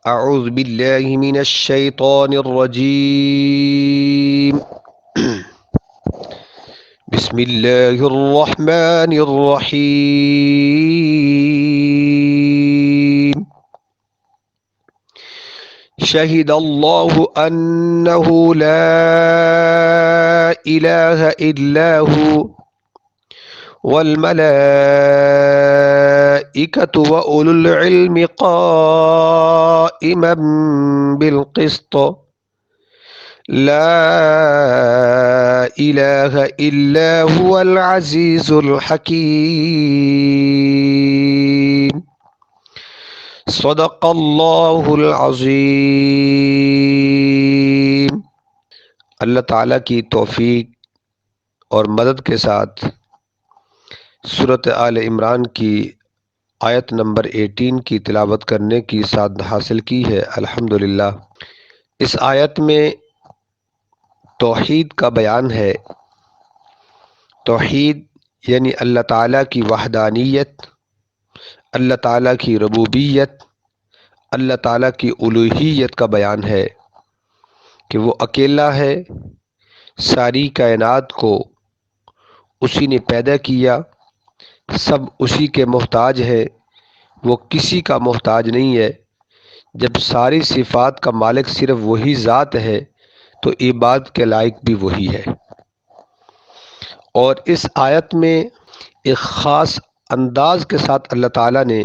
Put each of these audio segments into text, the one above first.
أعوذ بالله من الشيطان الرجيم. بسم الله الرحمن الرحيم. شهد الله أنه لا إله إلا هو والملائكة وأولو العلم قائما بالقسط لا إله إلا هو العزيز الحكيم. صدق اللہ العظیم. اللہ تعالیٰ کی توفیق اور مدد کے ساتھ سورۃ آل عمران کی آیت نمبر 18 کی تلاوت کرنے کی سعادت حاصل کی ہے، الحمدللہ۔ اس آیت میں توحید کا بیان ہے۔ توحید یعنی اللہ تعالیٰ کی وحدانیت، اللہ تعالیٰ کی ربوبیت، اللہ تعالیٰ کی الوہیت کا بیان ہے کہ وہ اکیلا ہے، ساری کائنات کو اسی نے پیدا کیا، سب اسی کے محتاج ہے، وہ کسی کا محتاج نہیں ہے۔ جب ساری صفات کا مالک صرف وہی ذات ہے تو عبادت کے لائق بھی وہی ہے۔ اور اس آیت میں ایک خاص انداز کے ساتھ اللہ تعالیٰ نے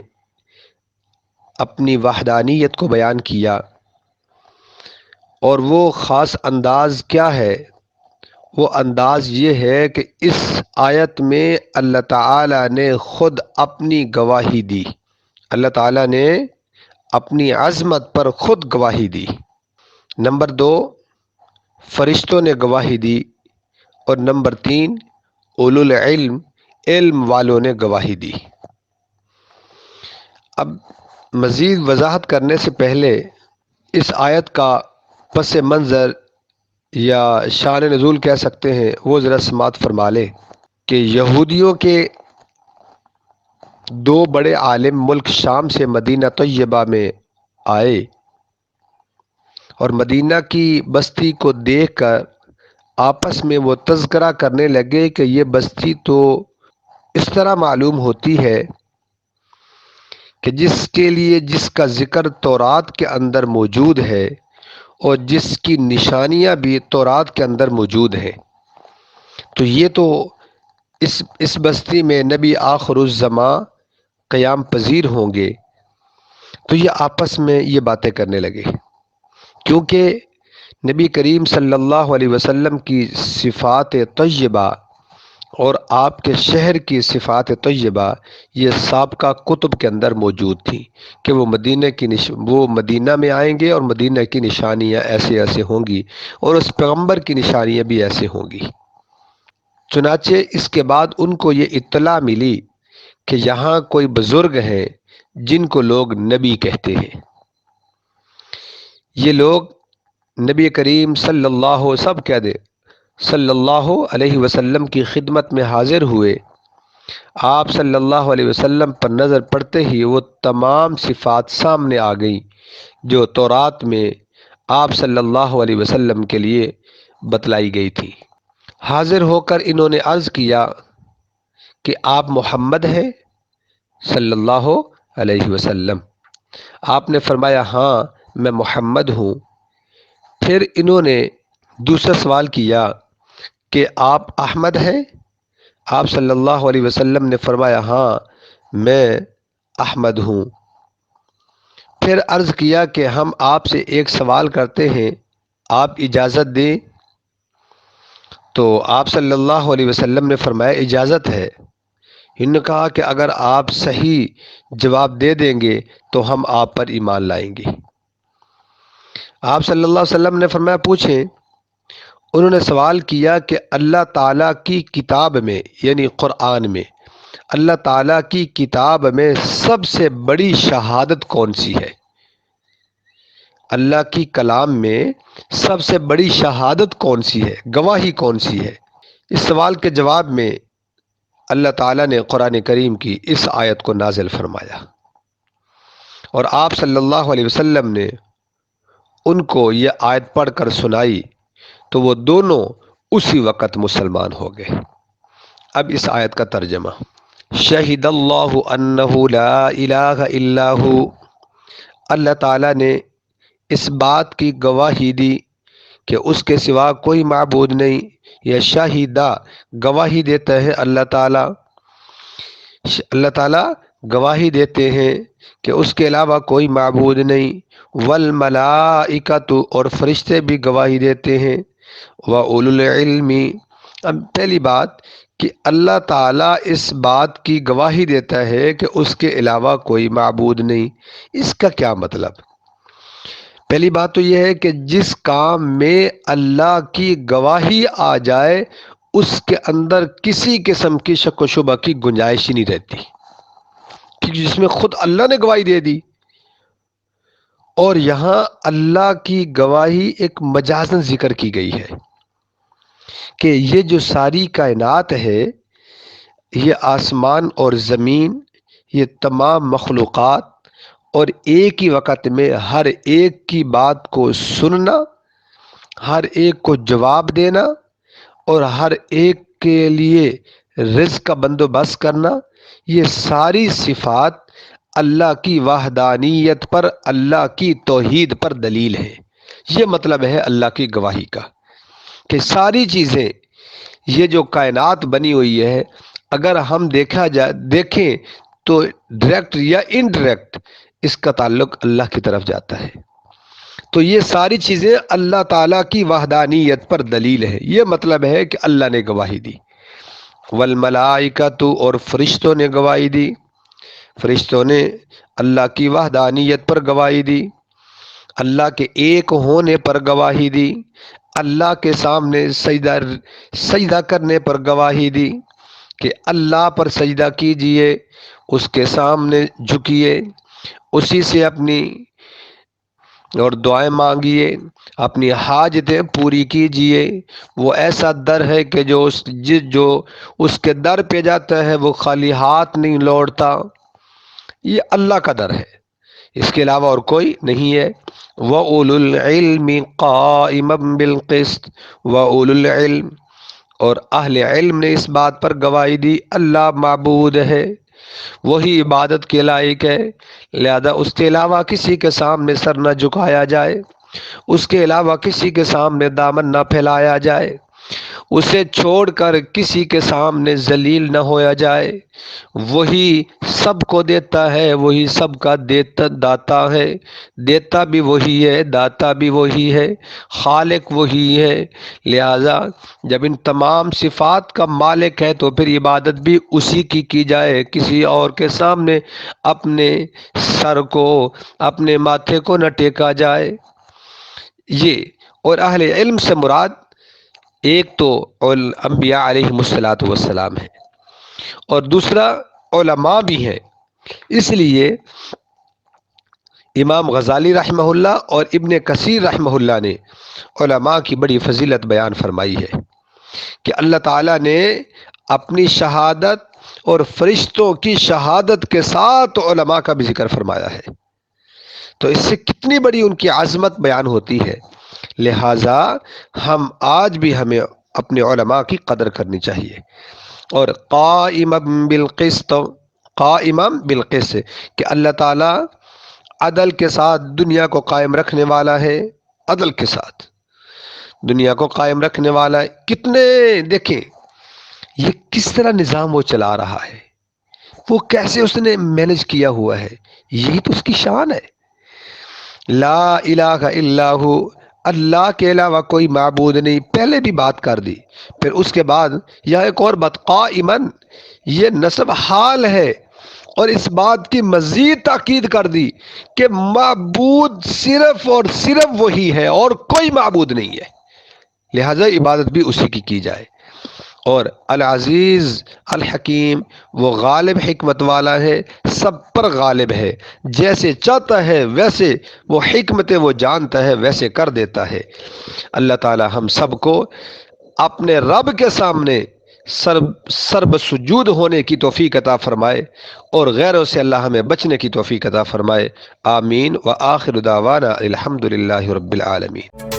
اپنی وحدانیت کو بیان کیا، اور وہ خاص انداز کیا ہے؟ وہ انداز یہ ہے کہ اس آیت میں اللہ تعالیٰ نے خود اپنی گواہی دی، اللہ تعالیٰ نے اپنی عظمت پر خود گواہی دی۔ نمبر 2، فرشتوں نے گواہی دی، اور نمبر 3، اولو العلم، علم والوں نے گواہی دی۔ اب مزید وضاحت کرنے سے پہلے اس آیت کا پس منظر یا شان نزول کہہ سکتے ہیں وہ ذرا سماعت فرما لیں کہ یہودیوں کے 2 بڑے عالم ملک شام سے مدینہ طیبہ میں آئے، اور مدینہ کی بستی کو دیکھ کر آپس میں وہ تذکرہ کرنے لگے کہ یہ بستی تو اس طرح معلوم ہوتی ہے کہ جس کے لیے جس کا ذکر تورات کے اندر موجود ہے اور جس کی نشانیاں بھی تورات کے اندر موجود ہیں، تو یہ تو اس بستی میں نبی آخر الزماں قیام پذیر ہوں گے۔ تو یہ آپس میں یہ باتیں کرنے لگے، کیونکہ نبی کریم صلی اللہ علیہ وسلم کی صفات طیبہ اور آپ کے شہر کی صفات طیبہ یہ سابقہ کتب کے اندر موجود تھی کہ وہ مدینہ میں آئیں گے اور مدینہ کی نشانیاں ایسے ایسے ہوں گی، اور اس پیغمبر کی نشانیاں بھی ایسے ہوں گی۔ چنانچہ اس کے بعد ان کو یہ اطلاع ملی کہ یہاں کوئی بزرگ ہیں جن کو لوگ نبی کہتے ہیں۔ یہ لوگ نبی کریم صلی اللہ علیہ وسلم کی خدمت میں حاضر ہوئے۔ آپ صلی اللہ علیہ وسلم پر نظر پڑتے ہی وہ تمام صفات سامنے آ گئیں جو تورات میں آپ صلی اللہ علیہ وسلم کے لیے بتلائی گئی تھی۔ حاضر ہو کر انہوں نے عرض کیا کہ آپ محمد ہیں صلی اللہ علیہ وسلم؟ آپ نے فرمایا ہاں میں محمد ہوں۔ پھر انہوں نے دوسرا سوال کیا کہ آپ احمد ہیں؟ آپ صلی اللہ علیہ وسلم نے فرمایا ہاں میں احمد ہوں۔ پھر عرض کیا کہ ہم آپ سے ایک سوال کرتے ہیں، آپ اجازت دیں؟ تو آپ صلی اللہ علیہ وسلم نے فرمایا اجازت ہے۔ انہوں نے کہا کہ اگر آپ صحیح جواب دے دیں گے تو ہم آپ پر ایمان لائیں گے۔ آپ صلی اللہ علیہ وسلم نے فرمایا پوچھیں۔ انہوں نے سوال کیا کہ اللہ تعالیٰ کی کتاب میں یعنی قرآن میں اللہ تعالیٰ کی کتاب میں سب سے بڑی شہادت کون سی ہے؟ اللہ کی کلام میں سب سے بڑی شہادت کون سی ہے، گواہی کون سی ہے؟ اس سوال کے جواب میں اللہ تعالیٰ نے قرآن کریم کی اس آیت کو نازل فرمایا، اور آپ صلی اللہ علیہ وسلم نے ان کو یہ آیت پڑھ کر سنائی تو وہ دونوں اسی وقت مسلمان ہو گئے۔ اب اس آیت کا ترجمہ، شہد اللہ انہ لا الہ الا ہو، اللہ تعالیٰ نے اس بات کی گواہی دی کہ اس کے سوا کوئی معبود نہیں، یا شاہدہ گواہی دیتا ہے اللہ تعالیٰ گواہی دیتے ہیں کہ اس کے علاوہ کوئی معبود نہیں، والملائکۃ اور فرشتے بھی گواہی دیتے ہیں، وَأُولُو الْعِلْمِ۔ اب پہلی بات کہ اللہ تعالیٰ اس بات کی گواہی دیتا ہے کہ اس کے علاوہ کوئی معبود نہیں، اس کا کیا مطلب؟ پہلی بات تو یہ ہے کہ جس کام میں اللہ کی گواہی آ جائے اس کے اندر کسی قسم کی شک و شبہ کی گنجائش ہی نہیں رہتی، کیونکہ جس میں خود اللہ نے گواہی دے دی۔ اور یہاں اللہ کی گواہی ایک مجازن ذکر کی گئی ہے کہ یہ جو ساری کائنات ہے، یہ آسمان اور زمین، یہ تمام مخلوقات، اور ایک ہی وقت میں ہر ایک کی بات کو سننا، ہر ایک کو جواب دینا، اور ہر ایک کے لیے رزق کا بندوبست کرنا، یہ ساری صفات اللہ کی وحدانیت پر، اللہ کی توحید پر دلیل ہے۔ یہ مطلب ہے اللہ کی گواہی کا کہ ساری چیزیں، یہ جو کائنات بنی ہوئی ہے، اگر ہم دیکھیں تو ڈائریکٹ یا انڈائریکٹ اس کا تعلق اللہ کی طرف جاتا ہے۔ تو یہ ساری چیزیں اللہ تعالیٰ کی وحدانیت پر دلیل ہے، یہ مطلب ہے کہ اللہ نے گواہی دی۔ والملائکۃ اور فرشتوں نے گواہی دی، فرشتوں نے اللہ کی وحدانیت پر گواہی دی، اللہ کے ایک ہونے پر گواہی دی، اللہ کے سامنے سجدہ کرنے پر گواہی دی کہ اللہ پر سجدہ کیجئے، اس کے سامنے جھکیے، اسی سے اپنی اور دعائیں مانگیے، اپنی حاجتیں پوری کیجئے۔ وہ ایسا در ہے کہ جو اس کے در پہ جاتا ہے وہ خالی ہاتھ نہیں لوٹتا، یہ اللہ کا در ہے، اس کے علاوہ اور کوئی نہیں ہے۔ وَأُولُو الْعِلْمِ قَائِمًا بِالْقِسْطِ، وَأُولُو الْعِلْمِ اور اہل علم نے اس بات پر گواہی دی اللہ معبود ہے، وہی عبادت کے لائق ہے، لہذا اس کے علاوہ کسی کے سامنے سر نہ جھکایا جائے، اس کے علاوہ کسی کے سامنے دامن نہ پھیلایا جائے، اسے چھوڑ کر کسی کے سامنے ذلیل نہ ہویا جائے۔ وہی سب کو دیتا ہے، وہی سب کا داتا ہے، دیتا بھی وہی ہے، داتا بھی وہی ہے، خالق وہی ہے، لہذا جب ان تمام صفات کا مالک ہے تو پھر عبادت بھی اسی کی جائے، کسی اور کے سامنے اپنے سر کو، اپنے ماتھے کو نہ ٹیکا جائے۔ یہ اور اہل علم سے مراد ایک تو انبیاء علیہم السلام ہے، اور دوسرا علماء بھی ہیں۔ اس لیے امام غزالی رحمہ اللہ اور ابن کثیر رحمہ اللہ نے علماء کی بڑی فضیلت بیان فرمائی ہے کہ اللہ تعالیٰ نے اپنی شہادت اور فرشتوں کی شہادت کے ساتھ علماء کا بھی ذکر فرمایا ہے، تو اس سے کتنی بڑی ان کی عظمت بیان ہوتی ہے۔ لہٰذا آج بھی ہمیں اپنے علماء کی قدر کرنی چاہیے۔ اور قائما بالقسط، قائما بالقسط کہ اللہ تعالیٰ عدل کے ساتھ دنیا کو قائم رکھنے والا ہے، عدل کے ساتھ دنیا کو قائم رکھنے والا ہے۔ کتنے دیکھیں یہ کس طرح نظام وہ چلا رہا ہے، وہ کیسے اس نے مینج کیا ہوا ہے، یہی تو اس کی شان ہے۔ لا الہ الا ہو، اللہ کے علاوہ کوئی معبود نہیں، پہلے بھی بات کر دی، پھر اس کے بعد یہاں ایک اور بات، قائمن یہ نصب حال ہے، اور اس بات کی مزید تاکید کر دی کہ معبود صرف اور صرف وہی ہے اور کوئی معبود نہیں ہے، لہذا عبادت بھی اسی کی جائے۔ اور العزیز الحکیم، وہ غالب حکمت والا ہے، سب پر غالب ہے، جیسے چاہتا ہے ویسے وہ حکمتیں وہ جانتا ہے ویسے کر دیتا ہے۔ اللہ تعالی ہم سب کو اپنے رب کے سامنے سرب سجود ہونے کی توفیق عطا فرمائے، اور غیروں سے اللہ ہمیں بچنے کی توفیق عطا فرمائے۔ آمین۔ وآخر دعوانا الحمد للہ رب العالمین۔